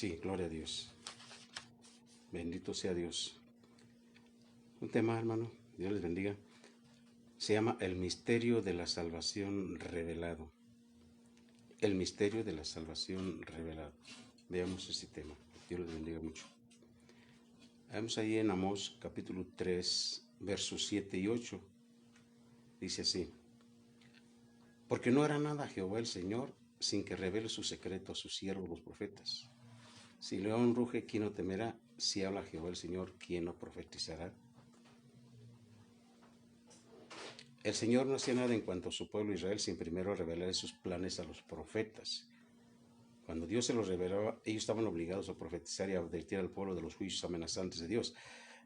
Sí, gloria a Dios. Bendito sea Dios. Un tema, hermano, Dios les bendiga. Se llama el misterio de la salvación revelado. El misterio de la salvación revelado. Veamos ese tema. Dios les bendiga mucho. Vamos ahí en Amós capítulo 3, versos 7 y 8. Dice así: porque no hará nada Jehová el Señor sin que revele su secreto a sus siervos los profetas. Si león ruge, ¿quién no temerá? Si habla Jehová el Señor, ¿quién no profetizará? El Señor no hacía nada en cuanto a su pueblo Israel sin primero revelar sus planes a los profetas. Cuando Dios se los revelaba, ellos estaban obligados a profetizar y a advertir al pueblo de los juicios amenazantes de Dios.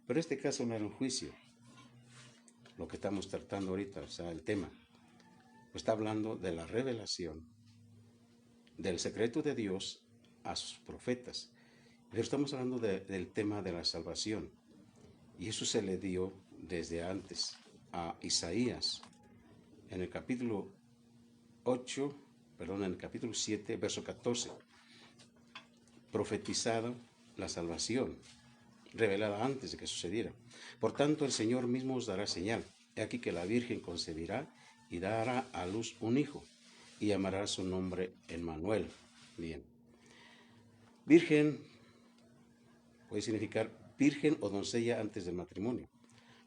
Pero este caso no era un juicio, lo que estamos tratando ahorita, o sea, el tema. Está hablando de la revelación del secreto de Dios a sus profetas. Pero estamos hablando del tema de la salvación. Y eso se le dio desde antes a Isaías. En el capítulo 7, verso 14. Profetizada la salvación, revelada antes de que sucediera. Por tanto, el Señor mismo os dará señal. He aquí que la Virgen concebirá y dará a luz un hijo, y llamará su nombre Emmanuel. Bien. Virgen puede significar virgen o doncella antes del matrimonio.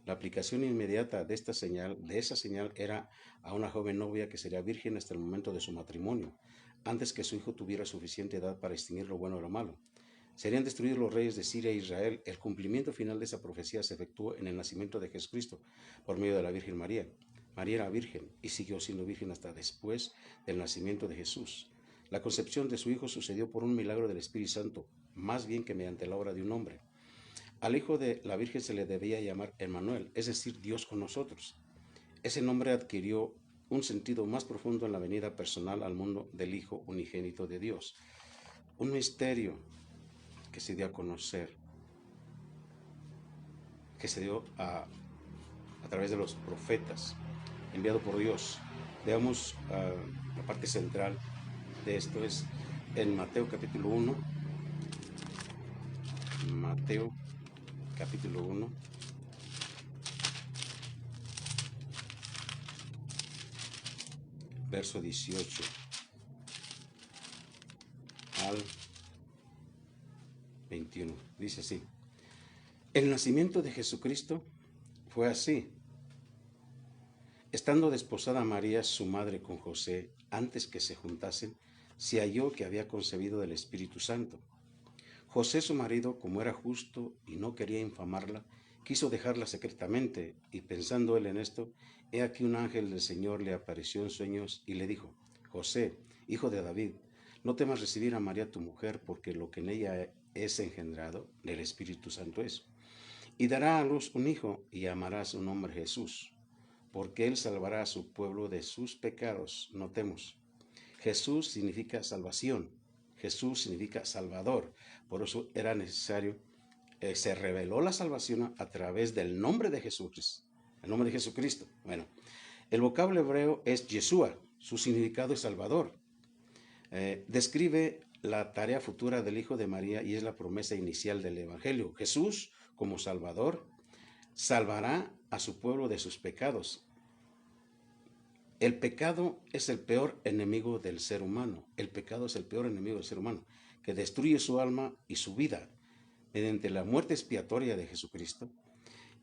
La aplicación inmediata de esa señal era a una joven novia que sería virgen hasta el momento de su matrimonio, antes que su hijo tuviera suficiente edad para distinguir lo bueno de lo malo. Serían destruidos los reyes de Siria e Israel. El cumplimiento final de esa profecía se efectuó en el nacimiento de Jesucristo por medio de la Virgen María. María era virgen y siguió siendo virgen hasta después del nacimiento de Jesús. La concepción de su hijo sucedió por un milagro del Espíritu Santo, más bien que mediante la obra de un hombre. Al hijo de la Virgen se le debía llamar Emmanuel, es decir, Dios con nosotros. Ese nombre adquirió un sentido más profundo en la venida personal al mundo del Hijo unigénito de Dios. Un misterio que se dio a conocer, que se dio a través de los profetas, enviado por Dios. Veamos la parte central de esto es en Mateo capítulo 1. Mateo capítulo 1. Verso 18 al 21. Dice así: el nacimiento de Jesucristo fue así. Estando desposada María, su madre, con José, antes que se juntasen, se halló que había concebido del Espíritu Santo. José, su marido, como era justo y no quería infamarla, quiso dejarla secretamente, y pensando él en esto, he aquí un ángel del Señor le apareció en sueños y le dijo: José, hijo de David, no temas recibir a María tu mujer, porque lo que en ella es engendrado del Espíritu Santo es. Y dará a luz un hijo, y llamará su nombre Jesús, porque él salvará a su pueblo de sus pecados. Notemos, Jesús significa salvación, Jesús significa salvador. Por eso era necesario, se reveló la salvación a través del nombre de Jesús, el nombre de Jesucristo. Bueno, el vocablo hebreo es Yeshua, su significado es salvador. Describe la tarea futura del Hijo de María y es la promesa inicial del Evangelio. Jesús, como Salvador, salvará a su pueblo de sus pecados. El pecado es el peor enemigo del ser humano. El pecado es el peor enemigo del ser humano, que destruye su alma y su vida. Mediante la muerte expiatoria de Jesucristo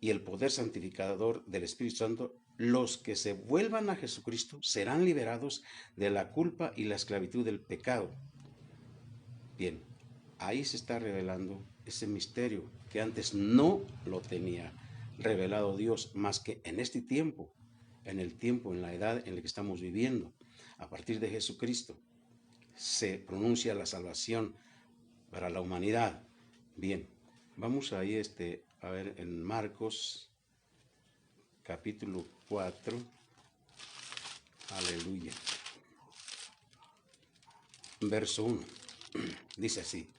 y el poder santificador del Espíritu Santo, los que se vuelvan a Jesucristo serán liberados de la culpa y la esclavitud del pecado. Bien, ahí se está revelando ese misterio que antes no lo tenía revelado Dios, más que en este tiempo, en la edad en la que estamos viviendo. A partir de Jesucristo se pronuncia la salvación para la humanidad. Bien, vamos ahí a ver en Marcos capítulo 4. Aleluya. Verso 1. Dice así: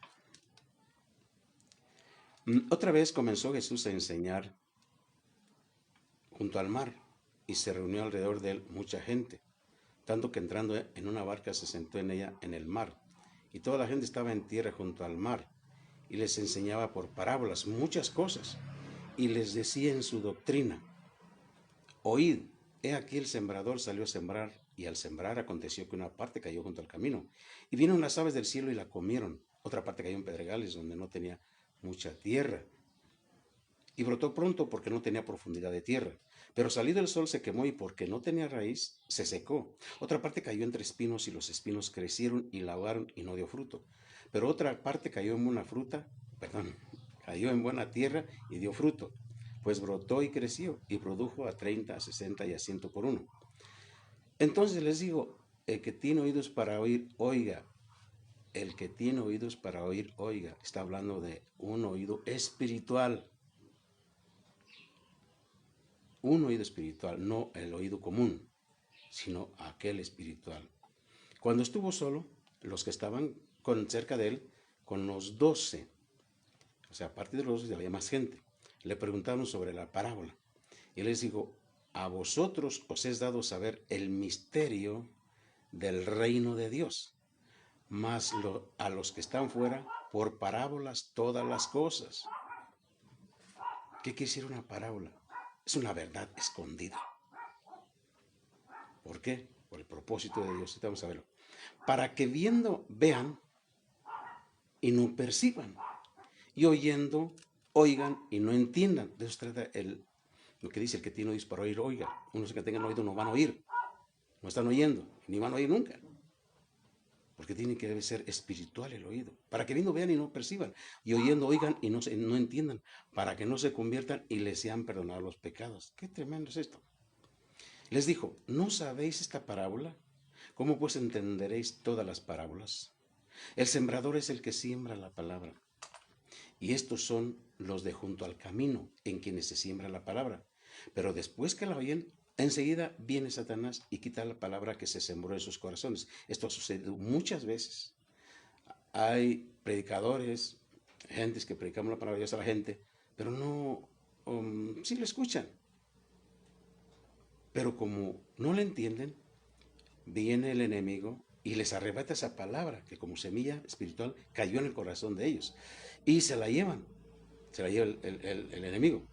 otra vez comenzó Jesús a enseñar junto al mar, y se reunió alrededor de él mucha gente, tanto que entrando en una barca se sentó en ella en el mar, y toda la gente estaba en tierra junto al mar, y les enseñaba por parábolas muchas cosas, y les decía en su doctrina: oíd, he aquí el sembrador salió a sembrar, y al sembrar aconteció que una parte cayó junto al camino, y vinieron las aves del cielo y la comieron. Otra parte cayó en pedregales, donde no tenía mucha tierra, y brotó pronto porque no tenía profundidad de tierra. Pero salido el sol se quemó, y porque no tenía raíz, se secó. Otra parte cayó entre espinos, y los espinos crecieron y la ahogaron, y no dio fruto. Pero otra parte cayó en buena tierra y dio fruto, pues brotó y creció, y produjo a 30, a 60 y a 100 por uno. Entonces les digo, el que tiene oídos para oír, oiga. El que tiene oídos para oír, oiga. Está hablando de un oído espiritual. Un oído espiritual, no el oído común, sino aquel espiritual. Cuando estuvo solo, los que estaban cerca de él, con los 12, o sea, aparte de los 12 había más gente, le preguntaron sobre la parábola. Y les dijo: a vosotros os es dado saber el misterio del reino de Dios, mas a los que están fuera, por parábolas todas las cosas. ¿Qué quiere decir una parábola? Es una verdad escondida. ¿Por qué? Por el propósito de Dios. Vamos a verlo. Para que viendo vean y no perciban, y oyendo oigan y no entiendan. De eso trata lo que dice: el que tiene oídos para oír, oiga. Unos que tengan oído no van a oír, no están oyendo, ni van a oír nunca. Porque tiene que ser espiritual el oído. Para que viendo vean y no perciban, y oyendo oigan y no entiendan, para que no se conviertan y les sean perdonados los pecados. Qué tremendo es esto. Les dijo: ¿no sabéis esta parábola? ¿Cómo pues entenderéis todas las parábolas? El sembrador es el que siembra la palabra. Y estos son los de junto al camino, en quienes se siembra la palabra. Pero después que la oyen, enseguida viene Satanás y quita la palabra que se sembró en sus corazones. Esto ha sucedido muchas veces. Hay predicadores, gentes que predicamos la palabra de Dios a la gente, pero no, sí lo escuchan. Pero como no le entienden, viene el enemigo y les arrebata esa palabra que, como semilla espiritual, cayó en el corazón de ellos, y se la lleva el enemigo.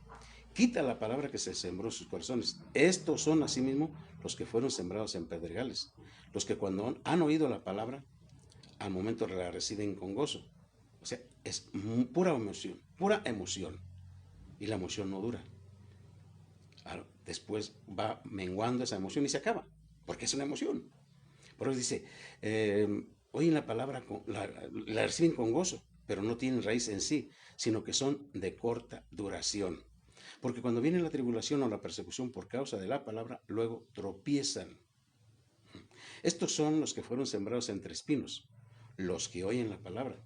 Quita la palabra que se sembró en sus corazones. Estos son asimismo los que fueron sembrados en pedregales, los que cuando han oído la palabra, al momento la reciben con gozo. O sea, es pura emoción, y la emoción no dura. Después va menguando esa emoción y se acaba, porque es una emoción. Por eso dice, oyen la palabra, la reciben con gozo, pero no tienen raíz en sí, sino que son de corta duración. Porque cuando viene la tribulación o la persecución por causa de la palabra, luego tropiezan. Estos son los que fueron sembrados entre espinos, los que oyen la palabra.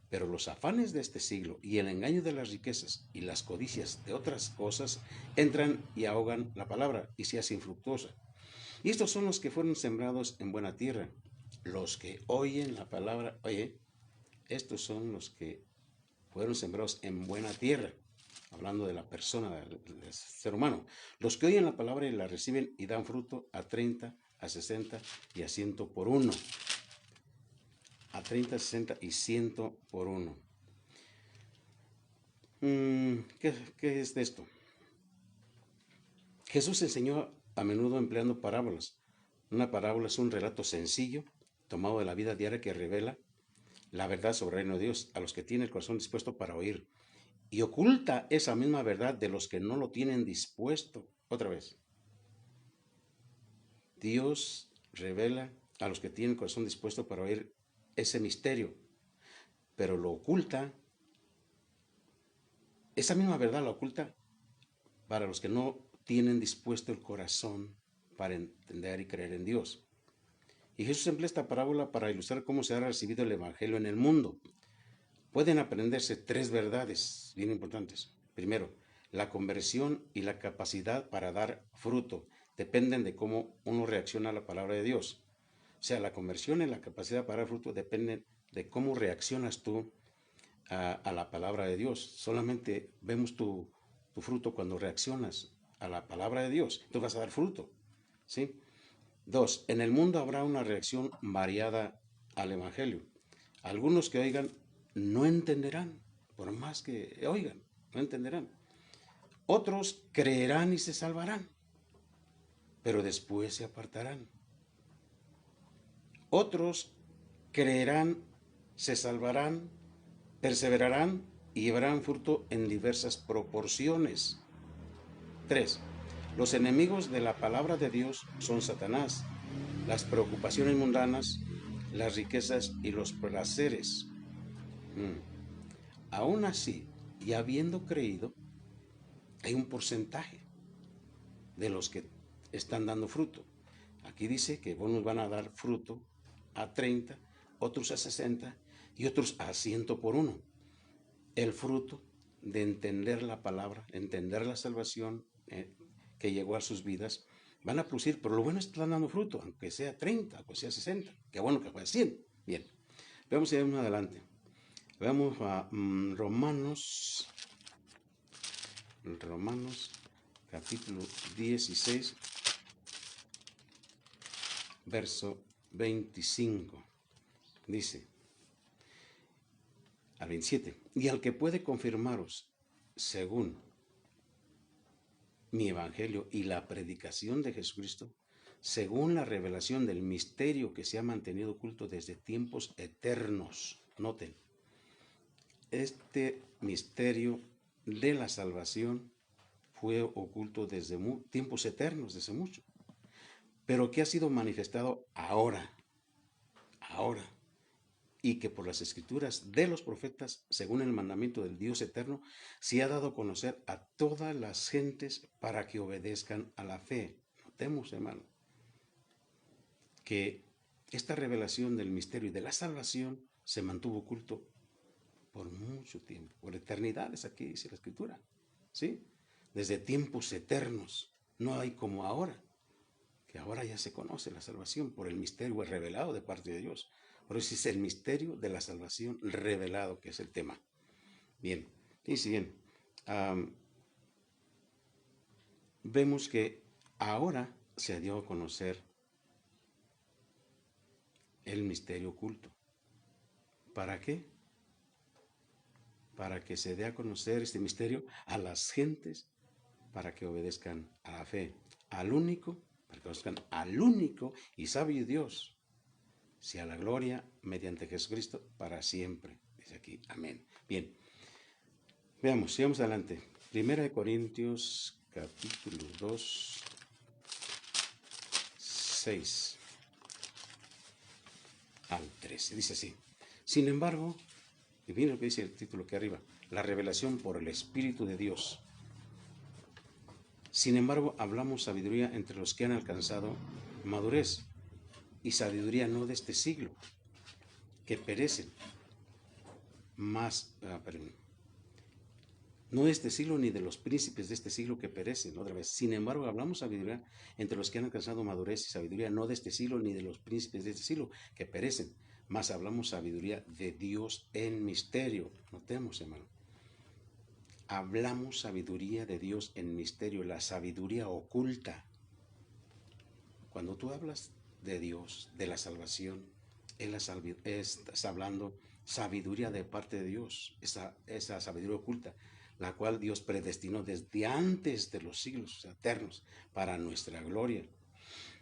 Pero los afanes de este siglo y el engaño de las riquezas y las codicias de otras cosas entran y ahogan la palabra y se hace infructuosa. Y estos son los que fueron sembrados en buena tierra, los que oyen la palabra. Estos son los que fueron sembrados en buena tierra, hablando de la persona, del ser humano. Los que oyen la palabra y la reciben y dan fruto a 30, a 60 y a 100 por uno. A 30, 60 y 100 por uno. ¿Qué es de esto? Jesús enseñó a menudo empleando parábolas. Una parábola es un relato sencillo, tomado de la vida diaria, que revela la verdad sobre el reino de Dios a los que tienen el corazón dispuesto para oír, y oculta esa misma verdad de los que no lo tienen dispuesto. Otra vez, Dios revela a los que tienen el corazón dispuesto para oír ese misterio, pero lo oculta, esa misma verdad la oculta para los que no tienen dispuesto el corazón para entender y creer en Dios. Y Jesús emplea esta parábola para ilustrar cómo se ha recibido el Evangelio en el mundo. Pueden aprenderse 3 verdades bien importantes. Primero, la conversión y la capacidad para dar fruto dependen de cómo uno reacciona a la palabra de Dios. O sea, la conversión y la capacidad para dar fruto dependen de cómo reaccionas tú a la palabra de Dios. Solamente vemos tu fruto cuando reaccionas a la palabra de Dios. Tú vas a dar fruto, ¿sí? 2, en el mundo habrá una reacción variada al Evangelio. Algunos que oigan no entenderán, por más que oigan, no entenderán. Otros creerán y se salvarán, pero después se apartarán. Otros creerán, se salvarán, perseverarán y llevarán fruto en diversas proporciones. 3. Los enemigos de la palabra de Dios son Satanás, las preocupaciones mundanas, las riquezas y los placeres. Aún así, y habiendo creído, hay un porcentaje de los que están dando fruto. Aquí dice que unos van a dar fruto a 30, otros a 60 y otros a 100 por uno. El fruto de entender la palabra, entender la salvación que llegó a sus vidas, van a producir, pero lo bueno es que están dando fruto, aunque sea 30, aunque sea 60, qué bueno que fue 100. Bien, vamos a ir más adelante. Vamos a Romanos capítulo 16, verso 25. Dice al 27, y al que puede confirmaros según mi evangelio y la predicación de Jesucristo, según la revelación del misterio que se ha mantenido oculto desde tiempos eternos. Noten, este misterio de la salvación fue oculto desde tiempos eternos, desde mucho, pero que ha sido manifestado ahora, y que por las escrituras de los profetas, según el mandamiento del Dios eterno, se ha dado a conocer a todas las gentes para que obedezcan a la fe. Notemos, hermano, que esta revelación del misterio y de la salvación se mantuvo oculto por mucho tiempo, por eternidades, aquí dice la escritura, ¿sí? Desde tiempos eternos. No hay como ahora, que ahora ya se conoce la salvación por el misterio revelado de parte de Dios. Por eso es el misterio de la salvación revelado, que es el tema. Bien, dice bien, vemos que ahora se dio a conocer el misterio oculto. ¿Para qué? Para que se dé a conocer este misterio a las gentes, para que obedezcan a la fe, al único, para que obedezcan al único y sabio Dios, sea la gloria mediante Jesucristo para siempre. Dice aquí, amén. Bien, veamos, sigamos adelante. Primera de Corintios, capítulo 2, 6 al 13. Dice así, sin embargo, y viene lo que dice el título aquí arriba, la revelación por el Espíritu de Dios. Sin embargo, hablamos sabiduría entre los que han alcanzado madurez, y sabiduría no de este siglo, que perecen, no de este siglo ni de los príncipes de este siglo que perecen. Otra vez, sin embargo, hablamos sabiduría entre los que han alcanzado madurez y sabiduría no de este siglo ni de los príncipes de este siglo que perecen, mas hablamos sabiduría de Dios en misterio. Notemos, hermano, hablamos sabiduría de Dios en misterio, la sabiduría oculta. Cuando tú hablas de Dios, de la salvación, estás hablando sabiduría de parte de Dios, esa sabiduría oculta, la cual Dios predestinó desde antes de los siglos eternos para nuestra gloria,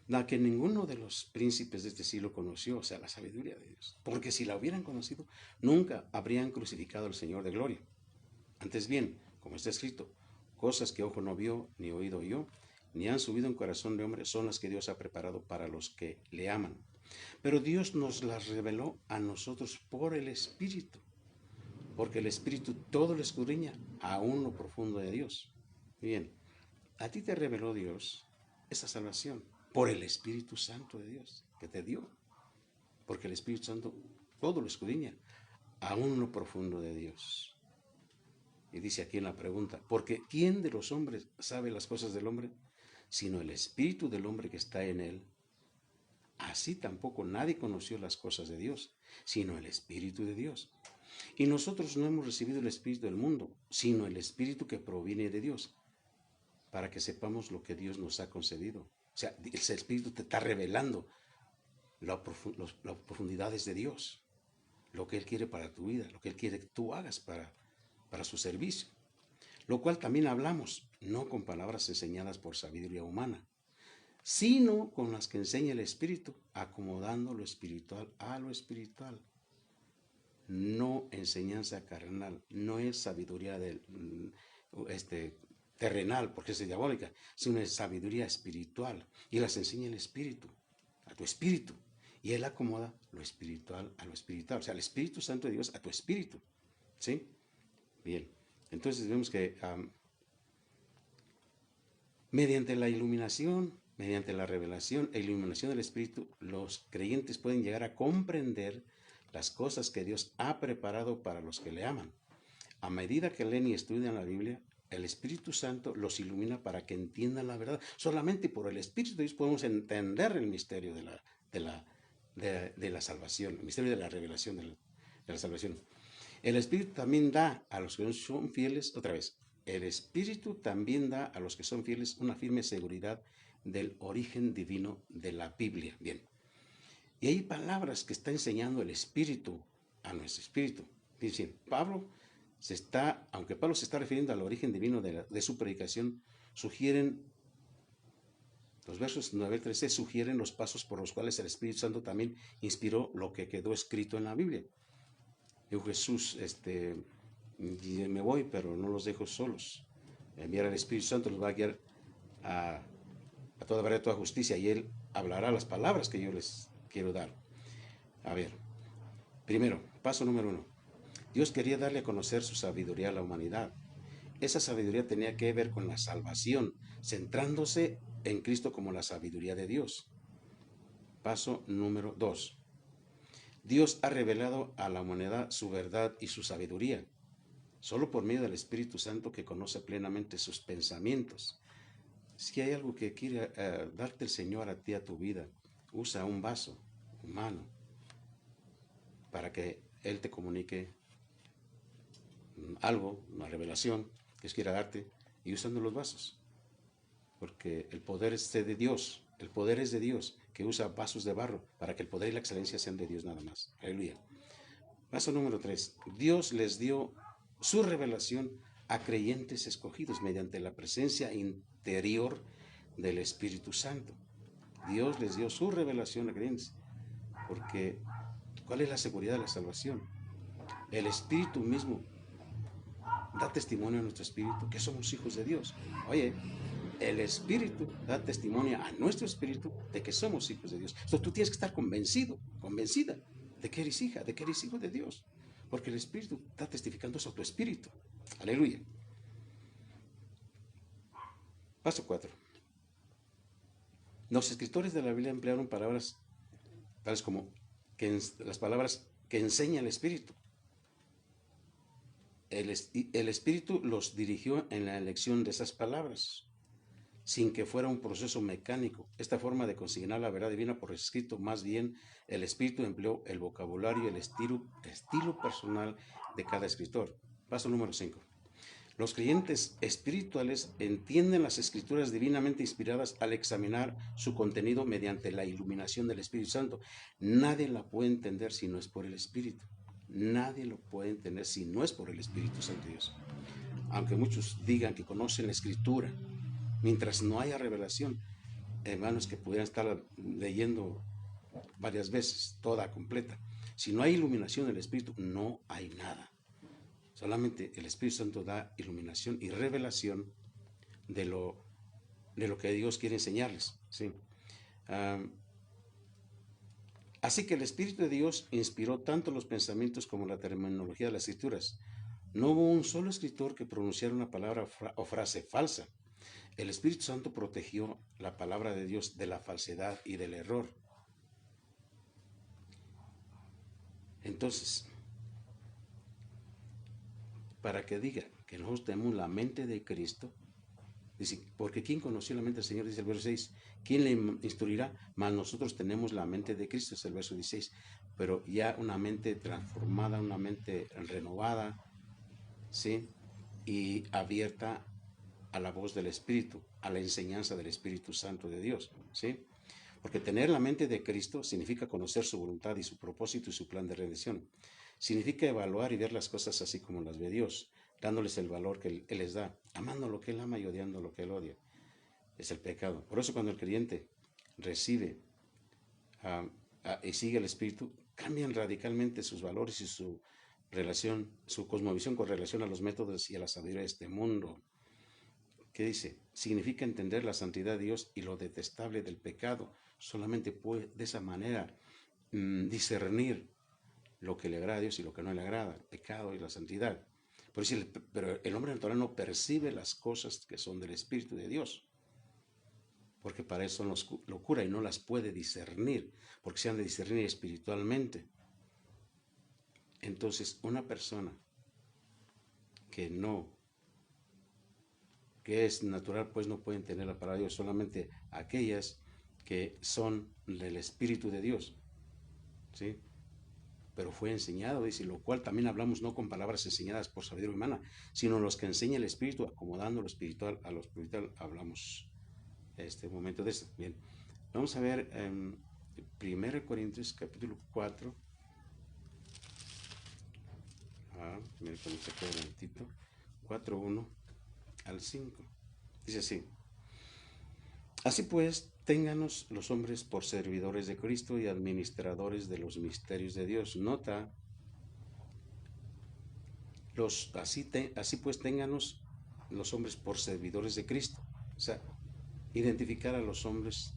la que ninguno de los príncipes de este siglo conoció, o sea, la sabiduría de Dios, porque si la hubieran conocido, nunca habrían crucificado al Señor de gloria. Antes bien, como está escrito, cosas que ojo no vio, ni oído oyó, ni han subido en corazón de hombre, son las que Dios ha preparado para los que le aman. Pero Dios nos las reveló a nosotros por el Espíritu, porque el Espíritu todo lo escudriña, aún lo profundo de Dios. Bien, a ti te reveló Dios esa salvación por el Espíritu Santo de Dios que te dio, porque el Espíritu Santo todo lo escudriña, aún lo profundo de Dios. Y dice aquí en la pregunta, porque ¿quién de los hombres sabe las cosas del hombre? Sino el espíritu del hombre que está en él. Así tampoco nadie conoció las cosas de Dios, sino el Espíritu de Dios. Y nosotros no hemos recibido el espíritu del mundo, sino el Espíritu que proviene de Dios, para que sepamos lo que Dios nos ha concedido. O sea, ese Espíritu te está revelando las profundidades de Dios, lo que Él quiere para tu vida, lo que Él quiere que tú hagas para su servicio. Lo cual también hablamos, no con palabras enseñadas por sabiduría humana, sino con las que enseña el Espíritu, acomodando lo espiritual a lo espiritual. No enseñanza carnal, no es sabiduría terrenal, porque es diabólica, sino es sabiduría espiritual. Y las enseña el Espíritu, a tu espíritu. Y Él acomoda lo espiritual a lo espiritual. O sea, el Espíritu Santo de Dios a tu espíritu. ¿Sí? Bien. Entonces vemos que mediante la iluminación, mediante la revelación e iluminación del Espíritu, los creyentes pueden llegar a comprender las cosas que Dios ha preparado para los que le aman. A medida que leen y estudian la Biblia, el Espíritu Santo los ilumina para que entiendan la verdad. Solamente por el Espíritu de Dios podemos entender el misterio de la salvación, el misterio de la revelación de la salvación. El Espíritu también da a los que son fieles, otra vez, el Espíritu también da a los que son fieles una firme seguridad del origen divino de la Biblia. Bien. Y hay palabras que está enseñando el Espíritu a nuestro espíritu. Dicen, aunque Pablo se está refiriendo al origen divino de su predicación, los versos 9 al 13 sugieren los pasos por los cuales el Espíritu Santo también inspiró lo que quedó escrito en la Biblia. Dijo Jesús, me voy, pero no los dejo solos. Enviar al Espíritu Santo los va a guiar a toda verdad, a toda justicia, y Él hablará las palabras que yo les quiero dar. A ver, primero, paso número 1. Dios quería darle a conocer su sabiduría a la humanidad. Esa sabiduría tenía que ver con la salvación, centrándose en Cristo como la sabiduría de Dios. Paso número 2. Dios ha revelado a la humanidad su verdad y su sabiduría, solo por medio del Espíritu Santo que conoce plenamente sus pensamientos. Si hay algo que quiere darte el Señor a ti, a tu vida, usa un vaso humano para que Él te comunique algo, una revelación que Dios quiera darte, y usando los vasos. Porque el poder es de Dios, el poder es de Dios, que usa vasos de barro para que el poder y la excelencia sean de Dios nada más. Aleluya. Paso número 3. Dios les dio su revelación a creyentes escogidos mediante la presencia interior del Espíritu Santo. Dios les dio su revelación a creyentes. Porque, ¿cuál es la seguridad de la salvación? El Espíritu mismo da testimonio a nuestro espíritu que somos hijos de Dios. Oye, el Espíritu da testimonio a nuestro espíritu de que somos hijos de Dios. Entonces tú tienes que estar convencido, convencida de que eres hija, de que eres hijo de Dios. Porque el Espíritu está testificando eso a tu espíritu. Aleluya. Paso 4. Los escritores de la Biblia emplearon palabras tales como las palabras que enseña el Espíritu. El Espíritu los dirigió en la elección de esas palabras, sin que fuera un proceso mecánico. Esta forma de consignar la verdad divina por escrito, más bien el Espíritu empleó el vocabulario y el estilo personal de cada escritor. Paso número 5. Los creyentes espirituales entienden las escrituras divinamente inspiradas al examinar su contenido mediante la iluminación del Espíritu Santo. Nadie la puede entender si no es por el Espíritu. Nadie lo puede entender si no es por el Espíritu Santo de Dios. Aunque muchos digan que conocen la Escritura, mientras no haya revelación, hermanos, que pudieran estar leyendo varias veces, toda completa. Si no hay iluminación del Espíritu, no hay nada. Solamente el Espíritu Santo da iluminación y revelación de lo que Dios quiere enseñarles. ¿Sí? Así que el Espíritu de Dios inspiró tanto los pensamientos como la terminología de las Escrituras. No hubo un solo escritor que pronunciara una palabra o frase falsa. El Espíritu Santo protegió la palabra de Dios de la falsedad y del error. Entonces, para que diga que nosotros tenemos la mente de Cristo, dice, porque ¿quién conoció la mente del Señor? Dice el verso 6. ¿Quién le instruirá? Mas nosotros tenemos la mente de Cristo, es el verso 16. Pero ya una mente transformada, una mente renovada, ¿sí? Y abierta a la voz del Espíritu, a la enseñanza del Espíritu Santo de Dios, ¿sí? Porque tener la mente de Cristo significa conocer su voluntad y su propósito y su plan de redención. Significa evaluar y ver las cosas así como las ve Dios, dándoles el valor que Él les da, amando lo que Él ama y odiando lo que Él odia. Es el pecado. Por eso cuando el creyente recibe y sigue el Espíritu, cambian radicalmente sus valores y su relación, su cosmovisión con relación a los métodos y a la sabiduría de este mundo. ¿Qué dice? Significa entender la santidad de Dios y lo detestable del pecado. Solamente puede de esa manera discernir lo que le agrada a Dios y lo que no le agrada, el pecado y la santidad. Pero el hombre natural no percibe las cosas que son del Espíritu de Dios, porque para eso son locura y no las puede discernir, porque se han de discernir espiritualmente. Entonces, una persona que no, que es natural, pues no pueden tener la palabra de Dios, solamente aquellas que son del Espíritu de Dios, ¿sí? Pero fue enseñado, dice, lo cual también hablamos no con palabras enseñadas por sabiduría humana, sino los que enseña el Espíritu, acomodando lo espiritual a lo espiritual, hablamos este momento de esto. Bien, vamos a ver 1 Corintios capítulo 4, 1 Corintios 4:1 al 5. Dice así: así pues, ténganos los hombres por servidores de Cristo y administradores de los misterios de Dios. Nota, así pues, ténganos los hombres por servidores de Cristo. O sea, identificar a los hombres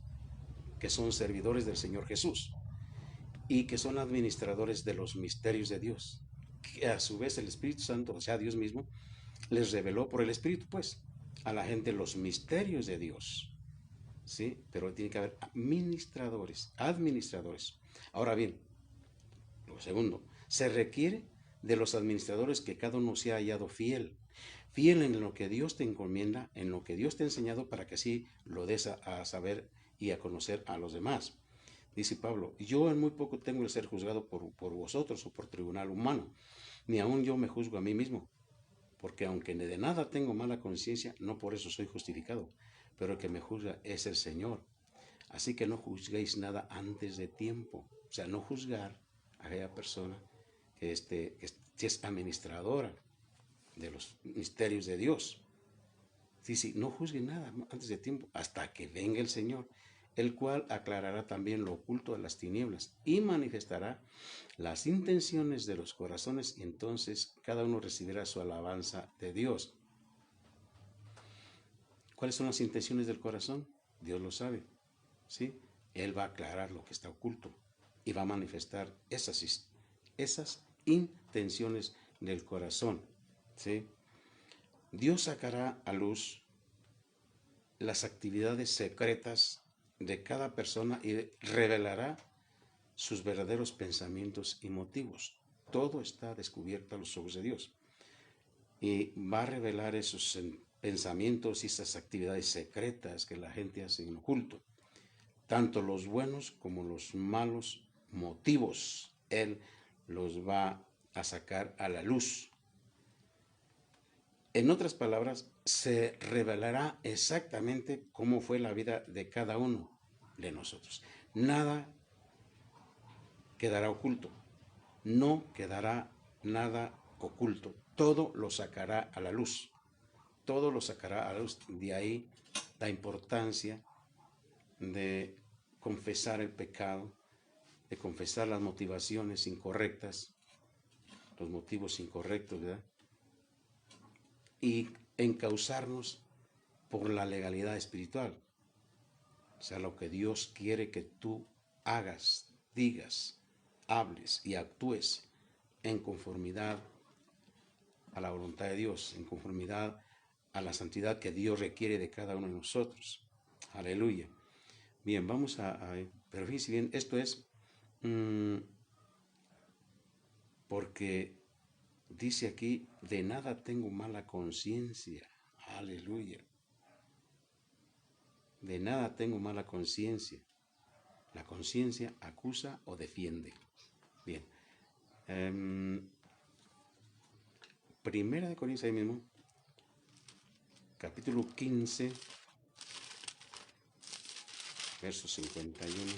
que son servidores del Señor Jesús y que son administradores de los misterios de Dios, que a su vez el Espíritu Santo, o sea, Dios mismo, les reveló por el Espíritu, pues, a la gente los misterios de Dios. ¿Sí? Pero tiene que haber administradores. Ahora bien, lo segundo, se requiere de los administradores que cada uno se ha hallado fiel en lo que Dios te encomienda, en lo que Dios te ha enseñado, para que así lo des a saber y a conocer a los demás. Dice Pablo, yo en muy poco tengo el ser juzgado por vosotros o por tribunal humano, ni aun yo me juzgo a mí mismo, porque aunque de nada tengo mala conciencia, no por eso soy justificado, pero el que me juzga es el Señor. Así que no juzguéis nada antes de tiempo. O sea, no juzgar a aquella persona que es administradora de los misterios de Dios. Sí, no juzguen nada antes de tiempo, hasta que venga el Señor, el cual aclarará también lo oculto de las tinieblas y manifestará las intenciones de los corazones, y entonces cada uno recibirá su alabanza de Dios. ¿Cuáles son las intenciones del corazón? Dios lo sabe, ¿sí? Él va a aclarar lo que está oculto y va a manifestar esas intenciones del corazón, ¿sí? Dios sacará a luz las actividades secretas de cada persona y revelará sus verdaderos pensamientos y motivos. Todo está descubierto a los ojos de Dios. Y va a revelar esos pensamientos y esas actividades secretas que la gente hace en oculto. Tanto los buenos como los malos motivos, Él los va a sacar a la luz. En otras palabras, se revelará exactamente cómo fue la vida de cada uno de nosotros. Nada quedará oculto. No quedará nada oculto. Todo lo sacará a la luz. Todo lo sacará a la luz. De ahí la importancia de confesar el pecado, de confesar las motivaciones incorrectas, los motivos incorrectos, ¿verdad? Y encauzarnos por la legalidad espiritual. O sea, lo que Dios quiere que tú hagas, digas, hables y actúes en conformidad a la voluntad de Dios, en conformidad a la santidad que Dios requiere de cada uno de nosotros. Aleluya. Bien, vamos pero fíjense bien, esto es porque dice aquí, de nada tengo mala conciencia. Aleluya. De nada tengo mala conciencia. La conciencia acusa o defiende. Bien. Primera de Corintios, ahí mismo, capítulo 15, versos 51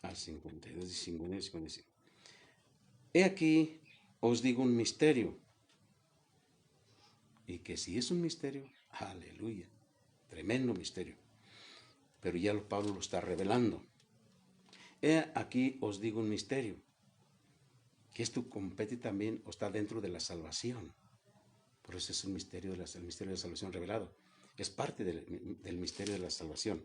al 52 y 51 y 55. He aquí, os digo un misterio, y que si es un misterio, aleluya, tremendo misterio, pero ya Pablo lo está revelando. He aquí, os digo un misterio, que esto compete también o está dentro de la salvación. Por eso es el misterio de la salvación revelado. Es parte del misterio de la salvación.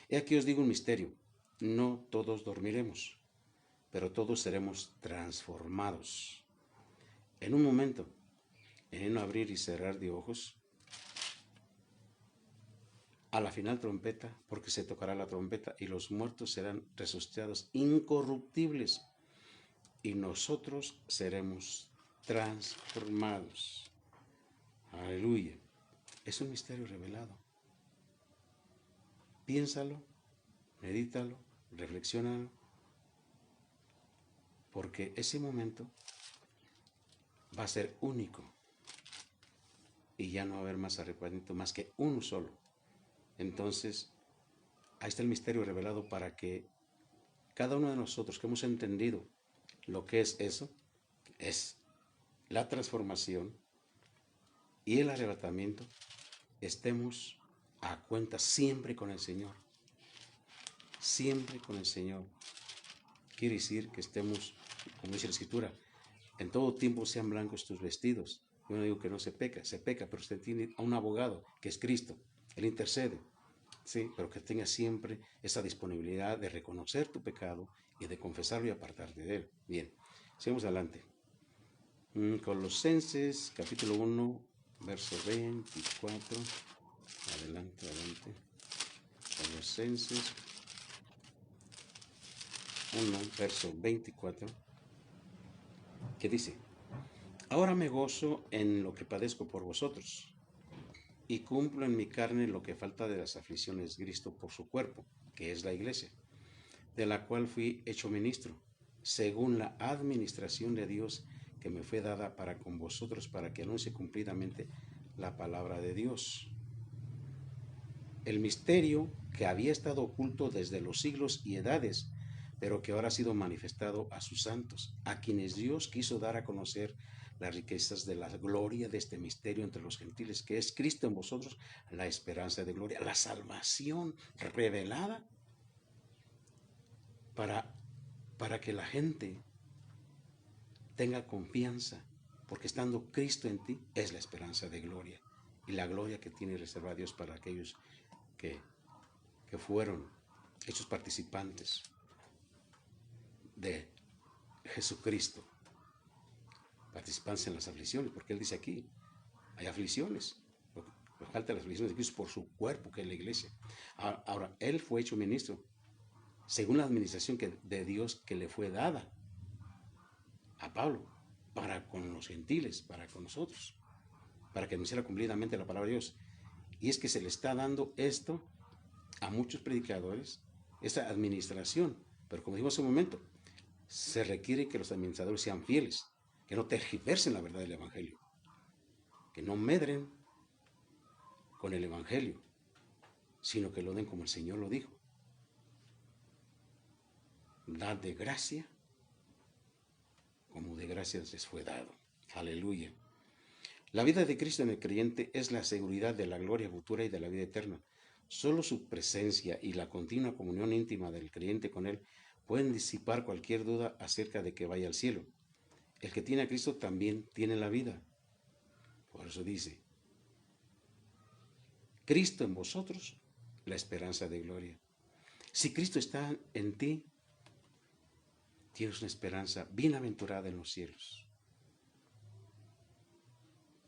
He aquí os digo un misterio. No todos dormiremos, pero todos seremos transformados. En un momento, en un abrir y cerrar de ojos, a la final trompeta, porque se tocará la trompeta y los muertos serán resucitados incorruptibles y nosotros seremos transformados. Aleluya. Es un misterio revelado. Piénsalo, medítalo, reflexiónalo, porque ese momento va a ser único y ya no va a haber más arrepentimiento más que uno solo. Entonces, ahí está el misterio revelado para que cada uno de nosotros que hemos entendido lo que es eso, es la transformación y el arrebatamiento, estemos a cuenta siempre con el Señor. Siempre con el Señor. Quiere decir que estemos, como dice la Escritura, en todo tiempo sean blancos tus vestidos. Yo no digo que no se peca, pero usted tiene a un abogado que es Cristo. Él intercede, sí, pero que tenga siempre esa disponibilidad de reconocer tu pecado y de confesarlo y apartarte de él. Bien, sigamos adelante. Colosenses, capítulo 1, verso 24. Adelante. Colosenses 1, verso 24, que dice: ahora me gozo en lo que padezco por vosotros, y cumplo en mi carne lo que falta de las aflicciones de Cristo por su cuerpo, que es la iglesia, de la cual fui hecho ministro, según la administración de Dios que me fue dada para con vosotros, para que anuncie cumplidamente la palabra de Dios. El misterio que había estado oculto desde los siglos y edades, pero que ahora ha sido manifestado a sus santos, a quienes Dios quiso dar a conocer las riquezas de la gloria de este misterio entre los gentiles, que es Cristo en vosotros, la esperanza de gloria, la salvación revelada para que la gente tenga confianza, porque estando Cristo en ti es la esperanza de gloria, y la gloria que tiene reservada Dios para aquellos que fueron hechos participantes de Jesucristo, participantes en las aflicciones, porque Él dice aquí, hay aflicciones, lo falta las aflicciones de Cristo por su cuerpo, que es la iglesia. Ahora, Él fue hecho ministro, según la administración de Dios que le fue dada a Pablo, para con los gentiles, para con nosotros, para que anunciara cumplidamente la palabra de Dios. Y es que se le está dando esto a muchos predicadores, esa administración, pero como dijimos hace un momento, se requiere que los administradores sean fieles, que no tergiversen la verdad del Evangelio, que no medren con el Evangelio, sino que lo den como el Señor lo dijo. Dad de gracia como de gracias les fue dado. Aleluya. La vida de Cristo en el creyente es la seguridad de la gloria futura y de la vida eterna. Solo su presencia y la continua comunión íntima del creyente con Él pueden disipar cualquier duda acerca de que vaya al cielo. El que tiene a Cristo también tiene la vida. Por eso dice, Cristo en vosotros, la esperanza de gloria. Si Cristo está en ti, tienes una esperanza bienaventurada en los cielos.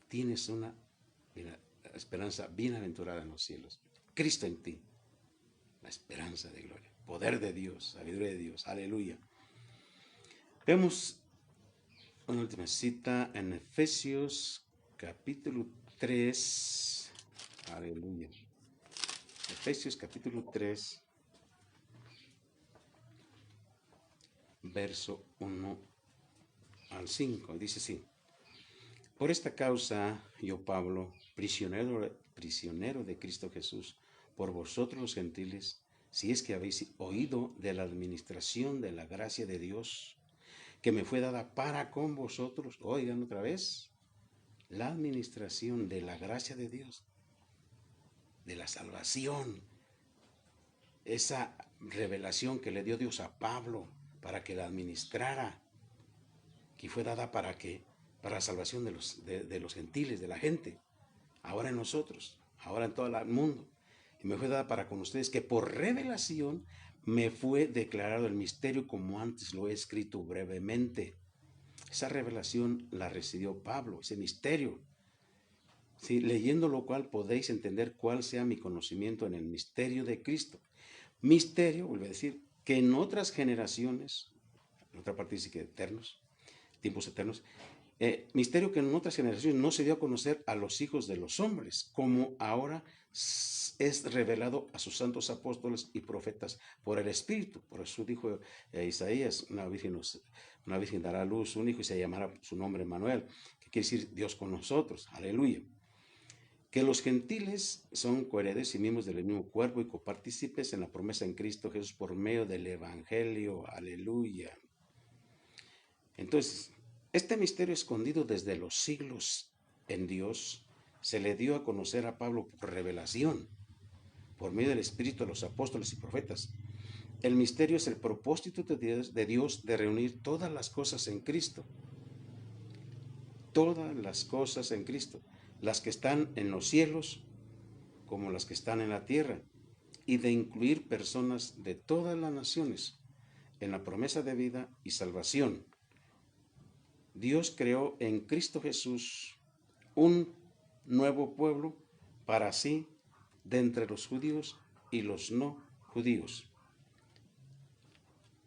Tienes una esperanza bienaventurada en los cielos. Cristo en ti, la esperanza de gloria. Poder de Dios, sabiduría de Dios. Aleluya. Vemos una última cita en Efesios capítulo 3. Aleluya. Efesios capítulo 3, verso 1 al 5. Dice así: por esta causa, yo Pablo, prisionero de Cristo Jesús, por vosotros los gentiles, si es que habéis oído de la administración de la gracia de Dios, que me fue dada para con vosotros. Oigan otra vez, la administración de la gracia de Dios, de la salvación, esa revelación que le dio Dios a Pablo para que la administrara, que fue dada para la salvación de los gentiles, de la gente, ahora en nosotros, ahora en todo el mundo. Y me fue dada para con ustedes, que por revelación me fue declarado el misterio, como antes lo he escrito brevemente. Esa revelación la recibió Pablo, ese misterio. Sí, leyendo lo cual podéis entender cuál sea mi conocimiento en el misterio de Cristo. Misterio, vuelve a decir, que en otras generaciones, en otra parte dice que eternos, tiempos eternos, misterio que en otras generaciones no se dio a conocer a los hijos de los hombres, como ahora es revelado a sus santos apóstoles y profetas por el Espíritu. Por eso dijo Isaías, una virgen dará a luz un hijo y se llamará su nombre Emmanuel, que quiere decir Dios con nosotros. Aleluya. Que los gentiles son coherederos y miembros del mismo cuerpo y copartícipes en la promesa en Cristo Jesús por medio del Evangelio. Aleluya. Entonces, este misterio escondido desde los siglos en Dios se le dio a conocer a Pablo por revelación, por medio del Espíritu de los apóstoles y profetas. El misterio es el propósito de Dios de reunir todas las cosas en Cristo. Todas las cosas en Cristo. Las que están en los cielos como las que están en la tierra. Y de incluir personas de todas las naciones en la promesa de vida y salvación. Dios creó en Cristo Jesús un nuevo pueblo para sí de entre los judíos y los no judíos.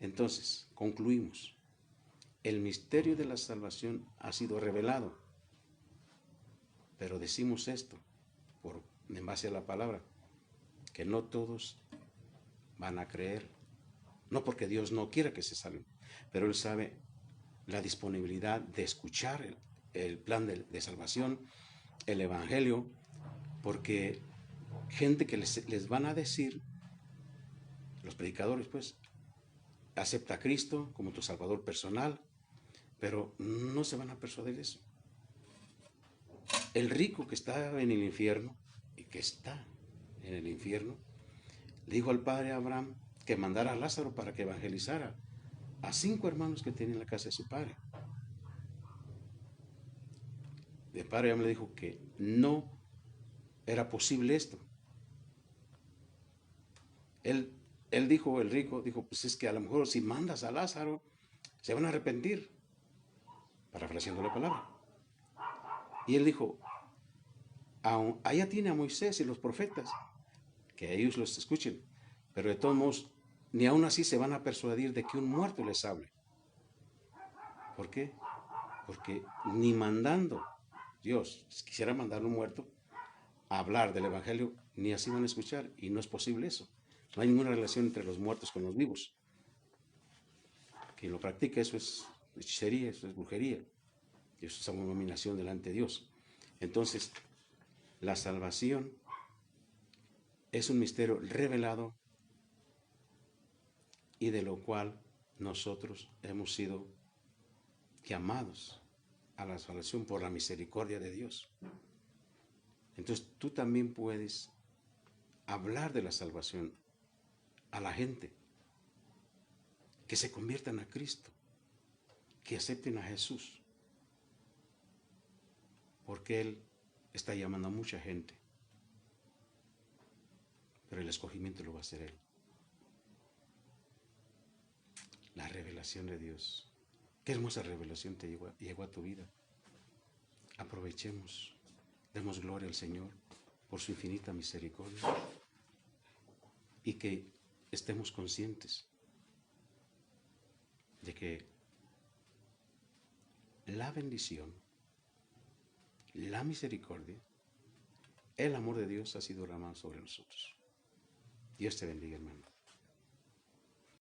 Entonces, concluimos. El misterio de la salvación ha sido revelado, pero decimos esto en base a la palabra, que no todos van a creer, no porque Dios no quiera que se salven, pero Él sabe la disponibilidad de escuchar el plan de salvación, el Evangelio, porque gente que les van a decir, los predicadores pues, acepta a Cristo como tu Salvador personal, pero no se van a persuadir eso. El rico que está en el infierno, y que está en el infierno, le dijo al padre Abraham que mandara a Lázaro para que evangelizara a 5 hermanos que tenía en la casa de su padre. El padre Abraham le dijo que no era posible esto. Él dijo, el rico, dijo, pues es que a lo mejor si mandas a Lázaro, se van a arrepentir, parafraseando la palabra. Y él dijo, allá tiene a Moisés y los profetas, que ellos los escuchen, pero de todos modos, ni aún así se van a persuadir de que un muerto les hable. ¿Por qué? Porque ni mandando Dios, si quisiera mandar un muerto a hablar del Evangelio, ni así van a escuchar, y no es posible eso. No hay ninguna relación entre los muertos con los vivos. Quien lo practica, eso es hechicería, eso es brujería, eso es abominación delante de Dios. Entonces, la salvación es un misterio revelado y de lo cual nosotros hemos sido llamados a la salvación por la misericordia de Dios. Entonces tú también puedes hablar de la salvación a la gente, que se conviertan a Cristo, que acepten a Jesús, porque Él está llamando a mucha gente, pero el escogimiento lo va a hacer Él. La revelación de Dios. Qué hermosa revelación te llegó a tu vida. Aprovechemos, demos gloria al Señor por su infinita misericordia y que estemos conscientes de que la bendición, la misericordia, el amor de Dios ha sido derramado sobre nosotros. Dios te bendiga, hermano.